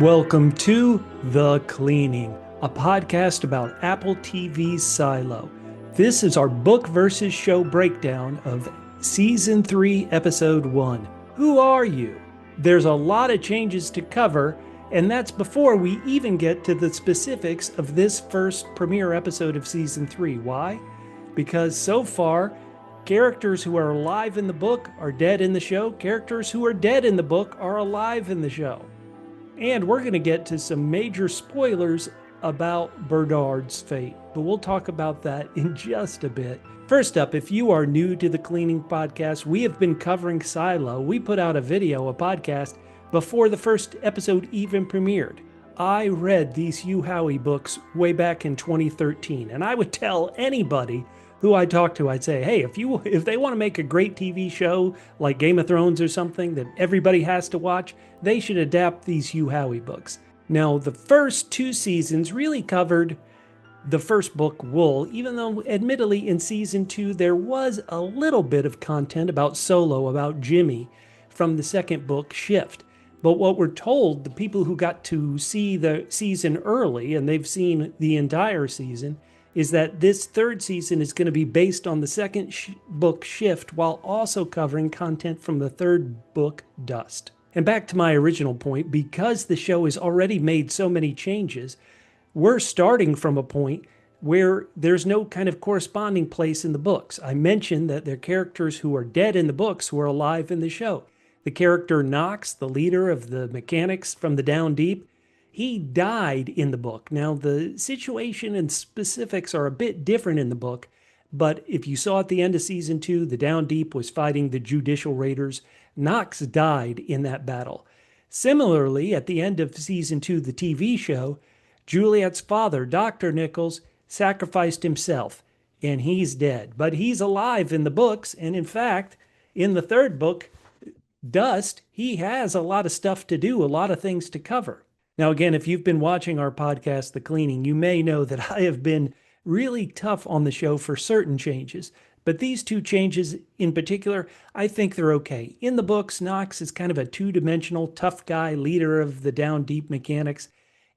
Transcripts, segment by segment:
Welcome to The Cleaning, a podcast about Apple TV's Silo. This is our book versus show breakdown of Season 3, Episode 1. Who are you? There's a lot of changes to cover, and that's before we even get to the specifics of this first premiere episode of Season 3. Why? Because so far, characters who are alive in the book are dead in the show. Characters who are dead in the book are alive in the show. And we're going to get to some major spoilers about Bernard's fate, but we'll talk about that in just a bit. First up, if you are new to the Cleaning Podcast, we have been covering Silo. We put out a podcast before the first episode even premiered. I read these Hugh Howey books way back in 2013, and I would tell anybody who I talked to, I'd say, hey, if they want to make a great TV show like Game of Thrones or something that everybody has to watch, they should adapt these Hugh Howey books. Now, the first two seasons really covered the first book, Wool, even though admittedly in season 2 there was a little bit of content about Solo, about Jimmy from the second book, Shift. But what we're told, the people who got to see the season early, and they've seen the entire season, is that this third season is going to be based on the second book, Shift, while also covering content from the third book, Dust. And back to my original point, because the show has already made so many changes, we're starting from a point where there's no kind of corresponding place in the books. I mentioned that there are characters who are dead in the books who are alive in the show. The character Knox, the leader of the mechanics from the Down Deep, he died in the book. Now, the situation and specifics are a bit different in the book, but if you saw at the end of season 2, the Down Deep was fighting the Judicial Raiders. Knox died in that battle. Similarly, at the end of season 2, the TV show, Juliette's father, Dr. Nichols, sacrificed himself, and he's dead. But he's alive in the books, and in fact, in the third book, Dust, he has a lot of stuff to do, a lot of things to cover. Now, again, if you've been watching our podcast, The Cleaning, you may know that I have been really tough on the show for certain changes. But these two changes in particular, I think they're okay. In the books, Knox is kind of a two-dimensional, tough guy, leader of the Down Deep mechanics.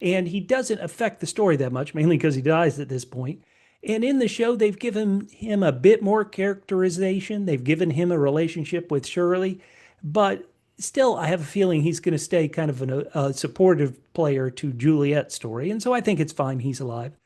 And he doesn't affect the story that much, mainly because he dies at this point. And in the show, they've given him a bit more characterization. They've given him a relationship with Shirley. But still, I have a feeling he's going to stay kind of a supportive player to Juliette's story, and so I think it's fine he's alive.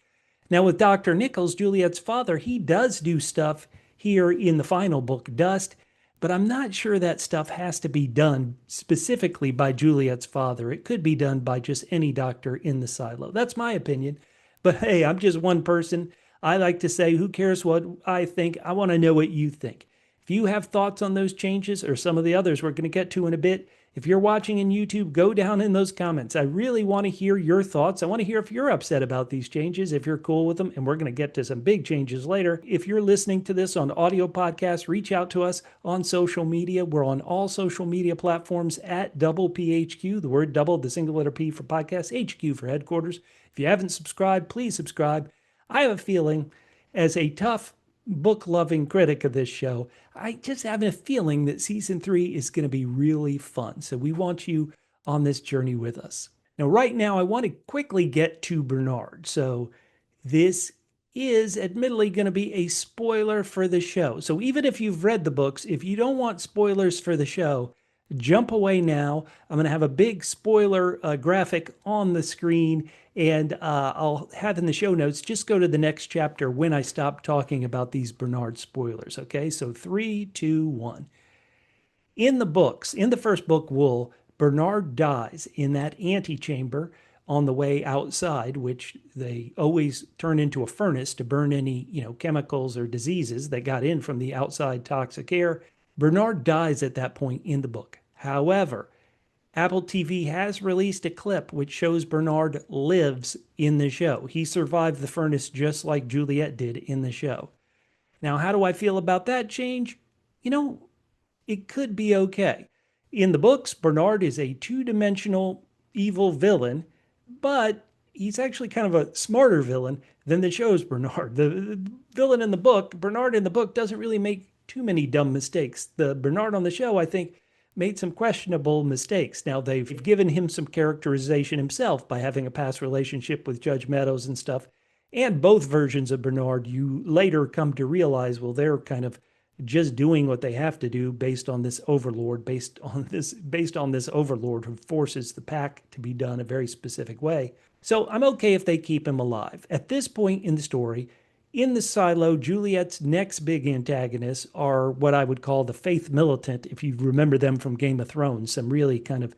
Now, with Dr. Nichols, Juliette's father, he does do stuff here in the final book, Dust, but I'm not sure that stuff has to be done specifically by Juliette's father. It could be done by just any doctor in the silo. That's my opinion. But hey, I'm just one person. I like to say, who cares what I think? I want to know what you think. If you have thoughts on those changes or some of the others we're going to get to in a bit, if you're watching in YouTube, go down in those comments. I really want to hear your thoughts. I want to hear if you're upset about these changes, if you're cool with them, and we're going to get to some big changes later. If you're listening to this on audio podcast, reach out to us on social media. We're on all social media platforms at double PHQ, the word double, the single letter P for podcast, HQ for headquarters. If you haven't subscribed, please subscribe. I have a feeling, as a tough book-loving critic of this show, I just have a feeling that season 3 is going to be really fun. So we want you on this journey with us. Now, right now, I want to quickly get to Bernard. So this is admittedly going to be a spoiler for the show. So even if you've read the books, if you don't want spoilers for the show, jump away now. I'm going to have a big spoiler graphic on the screen, and I'll have in the show notes, just go to the next chapter when I stop talking about these Bernard spoilers, okay? So 3, 2, 1. In the books, in the first book, Wool, Bernard dies in that antechamber on the way outside, which they always turn into a furnace to burn any, chemicals or diseases that got in from the outside toxic air. Bernard dies at that point in the book. However, Apple TV has released a clip which shows Bernard lives in the show. He survived the furnace just like Juliette did in the show. Now, how do I feel about that change? It could be okay. In the books, Bernard is a two-dimensional evil villain, but he's actually kind of a smarter villain than the show's Bernard. The villain in the book, Bernard in the book, doesn't really make too many dumb mistakes. The Bernard on the show, I think, made some questionable mistakes. Now, they've given him some characterization himself by having a past relationship with Judge Meadows and stuff. And both versions of Bernard, you later come to realize, well, they're kind of just doing what they have to do based on this overlord, based on this overlord who forces the pack to be done a very specific way. So I'm okay if they keep him alive. At this point in the story, in the silo, Juliette's next big antagonists are what I would call the faith militant, if you remember them from Game of Thrones, some really kind of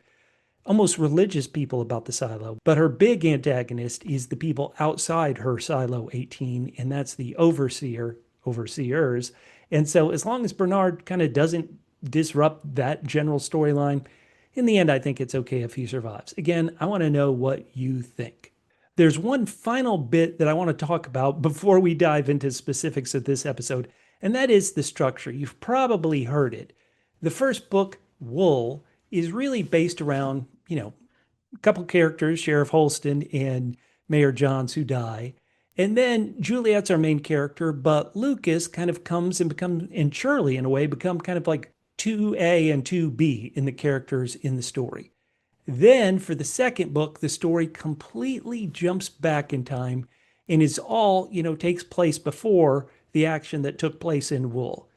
almost religious people about the silo. But her big antagonist is the people outside her silo 18, and that's the overseers. And so as long as Bernard kind of doesn't disrupt that general storyline, in the end, I think it's okay if he survives. Again, I want to know what you think. There's one final bit that I want to talk about before we dive into specifics of this episode, and that is the structure. You've probably heard it. The first book, Wool, is really based around, a couple characters, Sheriff Holston and Mayor Johns, who die. And then Juliette's our main character, but Lukas kind of comes and Shirley, in a way, become kind of like 2A and 2B in the characters in the story. Then for the second book, the story completely jumps back in time and is all, takes place before the action that took place in Wool.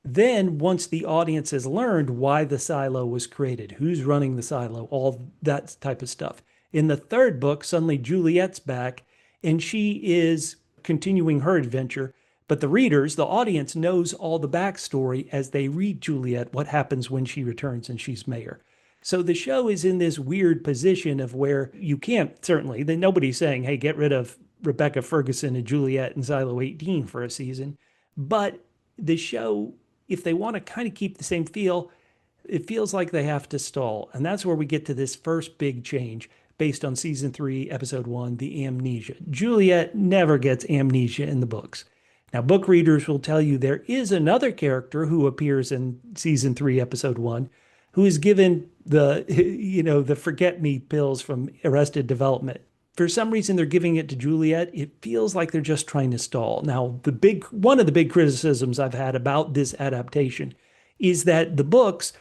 Then once the audience has learned why the silo was created, who's running the silo, all that type of stuff. In the third book, suddenly Juliette's back and she is continuing her adventure. But the readers, the audience, knows all the backstory as they read Juliette, what happens when she returns and she's mayor. So the show is in this weird position of where you can't, certainly, nobody's saying, hey, get rid of Rebecca Ferguson and Juliette in Silo 18 for a season. But the show, if they want to kind of keep the same feel, it feels like they have to stall. And that's where we get to this first big change based on season 3, episode 1, the amnesia. Juliette never gets amnesia in the books. Now, book readers will tell you there is another character who appears in season 3, episode 1, who is given the forget-me pills from Arrested Development. For some reason, they're giving it to Juliette. It feels like they're just trying to stall. Now, one of the big criticisms I've had about this adaptation is that the books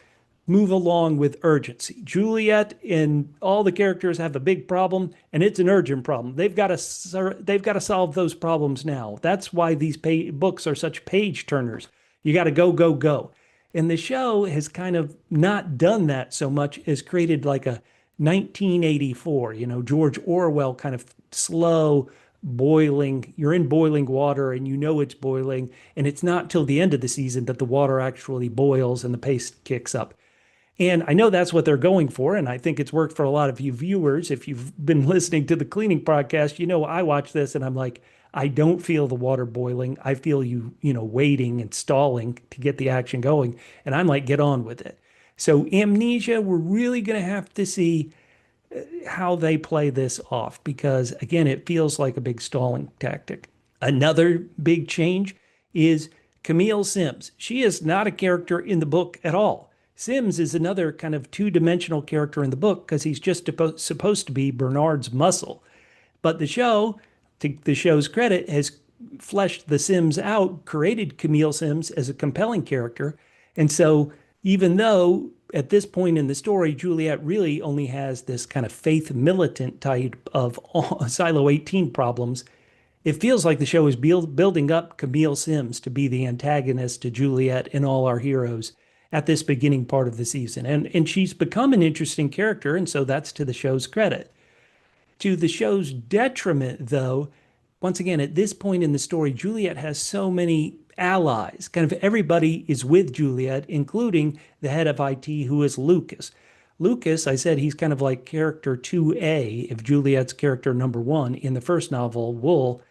move along with urgency. Juliette and all the characters have a big problem, and it's an urgent problem. They've got to solve those problems now. That's why these books are such page turners. You got to go, go, go. And the show has kind of not done that so much as created like a 1984, George Orwell kind of slow boiling. You're in boiling water and it's boiling. And it's not till the end of the season that the water actually boils and the pace kicks up. And I know that's what they're going for. And I think it's worked for a lot of you viewers. If you've been listening to the cleaning podcast, I watch this and I'm like, I don't feel the water boiling. I feel you waiting and stalling to get the action going. And I'm like, get on with it. So Amnesia, we're really going to have to see how they play this off because, again, it feels like a big stalling tactic. Another big change is Camille Sims. She is not a character in the book at all. Sims is another kind of two-dimensional character in the book because he's just supposed to be Bernard's muscle. But the show, to the show's credit, has fleshed the Sims out, created Camille Sims as a compelling character. And so even though at this point in the story, Juliette really only has this kind of faith militant type of Silo 18 problems, it feels like the show is building up Camille Sims to be the antagonist to Juliette and all our heroes at this beginning part of the season. And she's become an interesting character, and so that's to the show's credit. To the show's detriment, though, once again, at this point in the story, Juliette has so many allies. Kind of everybody is with Juliette, including the head of IT, who is Lukas. Lukas, I said he's kind of like character 2A, if Juliette's character number 1 in the first novel, Wool.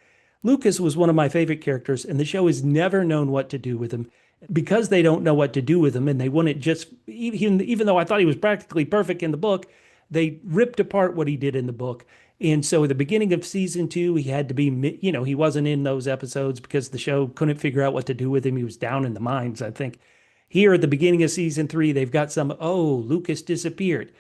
Lukas was one of my favorite characters, and the show has never known what to do with him. Because they don't know what to do with him, and they wouldn't just, even though I thought he was practically perfect in the book, they ripped apart what he did in the book. And so at the beginning of season 2, he had to be, he wasn't in those episodes because the show couldn't figure out what to do with him. He was down in the mines, I think. Here at the beginning of season 3, they've got Lukas disappeared,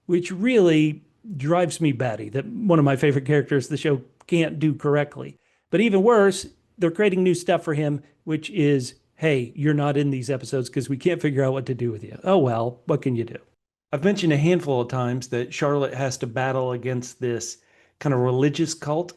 which really drives me batty, that one of my favorite characters the show can't do correctly. But even worse, they're creating new stuff for him, which is hey, you're not in these episodes because we can't figure out what to do with you. Oh, well, what can you do? I've mentioned a handful of times that Charlotte has to battle against this kind of religious cult.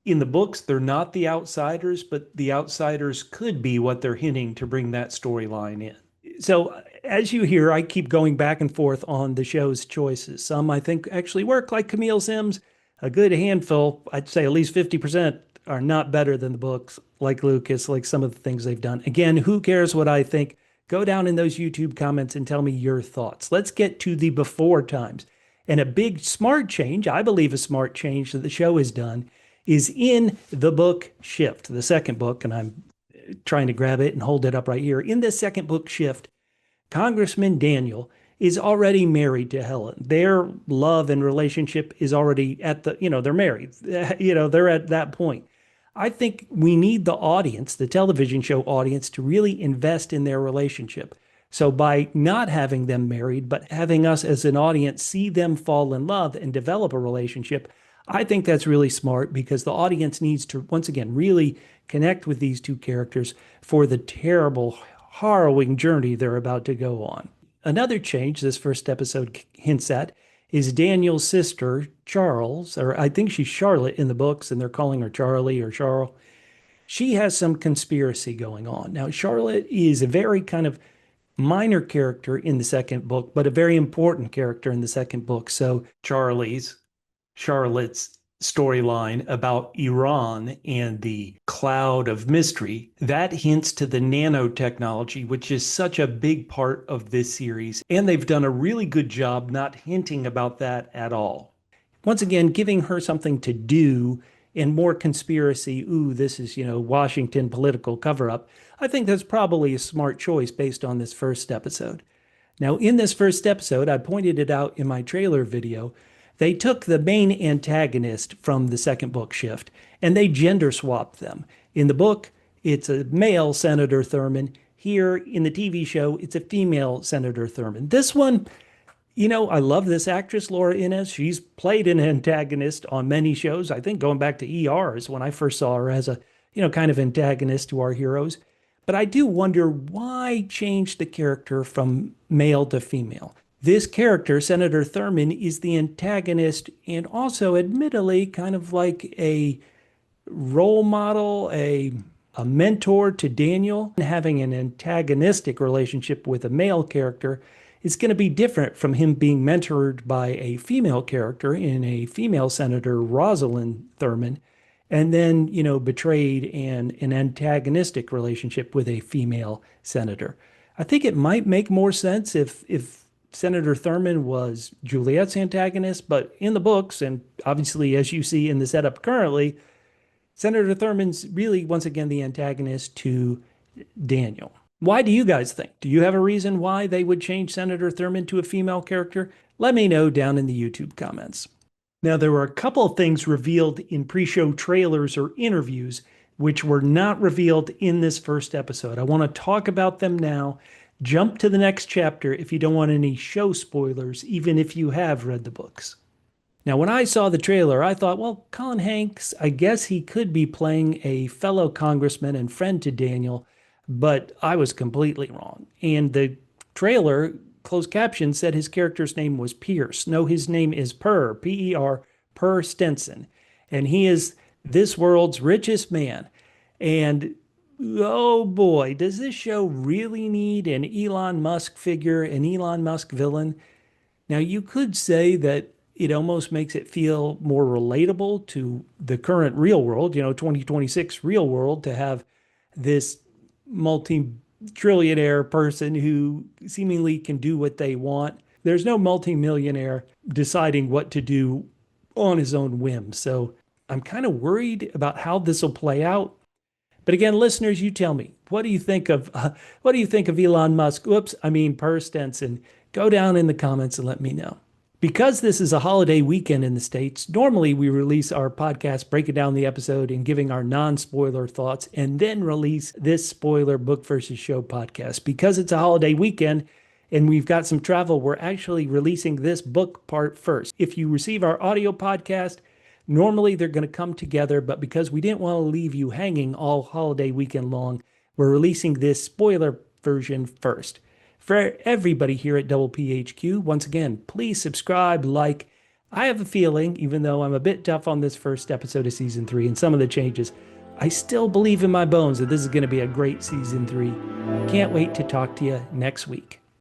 In the books, they're not the outsiders, but the outsiders could be what they're hinting to bring that storyline in. So, as you hear, I keep going back and forth on the show's choices. Some I think actually work, like Camille Sims. A good handful, I'd say at least 50%, are not better than the books, like Lukas, like some of the things they've done. Again, who cares what I think? Go down in those YouTube comments and tell me your thoughts. Let's get to the before times. And a big smart change, I believe a smart change that the show has done, is in the book Shift, the second book, and I'm trying to grab it and hold it up right here. In this second book, Shift, Congressman Daniel is already married to Helen. Their love and relationship is already at the, they're married. They're at that point. I think we need the audience, the television show audience, to really invest in their relationship. So by not having them married, but having us as an audience see them fall in love and develop a relationship, I think that's really smart because the audience needs to, once again, really connect with these two characters for the terrible, harrowing journey they're about to go on. Another change this first episode hints at is Daniel's sister, Charles, or I think she's Charlotte in the books, and they're calling her Charlie or Charles. She has some conspiracy going on. Now, Charlotte is a very kind of minor character in the second book, but a very important character in the second book. So Charlotte's storyline about Iran and the cloud of mystery, that hints to the nanotechnology, which is such a big part of this series. And they've done a really good job not hinting about that at all. Once again, giving her something to do and more conspiracy. Ooh, this is, Washington political cover-up. I think that's probably a smart choice based on this first episode. Now, in this first episode, I pointed it out in my trailer video, they took the main antagonist from the second book, Shift, and they gender swapped them. In the book, it's a male Senator Thurman. Here in the TV show, it's a female Senator Thurman. This one, I love this actress, Laura Innes. She's played an antagonist on many shows. I think going back to ER is when I first saw her as a, kind of antagonist to our heroes. But I do wonder why change the character from male to female. This character, Senator Thurman, is the antagonist and also, admittedly, kind of like a role model, a mentor to Daniel. Having an antagonistic relationship with a male character is going to be different from him being mentored by a female character in a female Senator, Rosalind Thurman, and then, betrayed and an antagonistic relationship with a female senator. I think it might make more sense if Senator Thurman was Juliette's antagonist, but in the books, and obviously as you see in the setup currently, Senator Thurman's really, once again, the antagonist to Daniel. Why do you guys think? Do you have a reason why they would change Senator Thurman to a female character? Let me know down in the YouTube comments. Now, there were a couple of things revealed in pre-show trailers or interviews which were not revealed in this first episode. I want to talk about them now. Jump to the next chapter if you don't want any show spoilers, even if you have read the books. Now, when I saw the trailer, I thought, well, Colin Hanks, I guess he could be playing a fellow congressman and friend to Daniel, but I was completely wrong. And the trailer, closed caption, said his character's name was Pierce. No, his name is Per, P-E-R, Per Stensen. And he is this world's richest man. And oh boy, does this show really need an Elon Musk figure, an Elon Musk villain? Now, you could say that it almost makes it feel more relatable to the current real world, 2026 real world, to have this multi-trillionaire person who seemingly can do what they want. There's no multi-millionaire deciding what to do on his own whim. So I'm kind of worried about how this will play out. But again, listeners, you tell me, what do you think of Elon Musk? Per Stensen. Go down in the comments and let me know. Because this is a holiday weekend in the States, normally we release our podcast, breaking down the episode and giving our non-spoiler thoughts, and then release this spoiler book versus show podcast. Because it's a holiday weekend and we've got some travel, we're actually releasing this book part first. If you receive our audio podcast, normally they're going to come together, but because we didn't want to leave you hanging all holiday weekend long, we're releasing this spoiler version first. For everybody here at Double PHQ, once again, please subscribe, like. I have a feeling, even though I'm a bit tough on this first episode of season 3 and some of the changes, I still believe in my bones that this is going to be a great season 3. Can't wait to talk to you next week.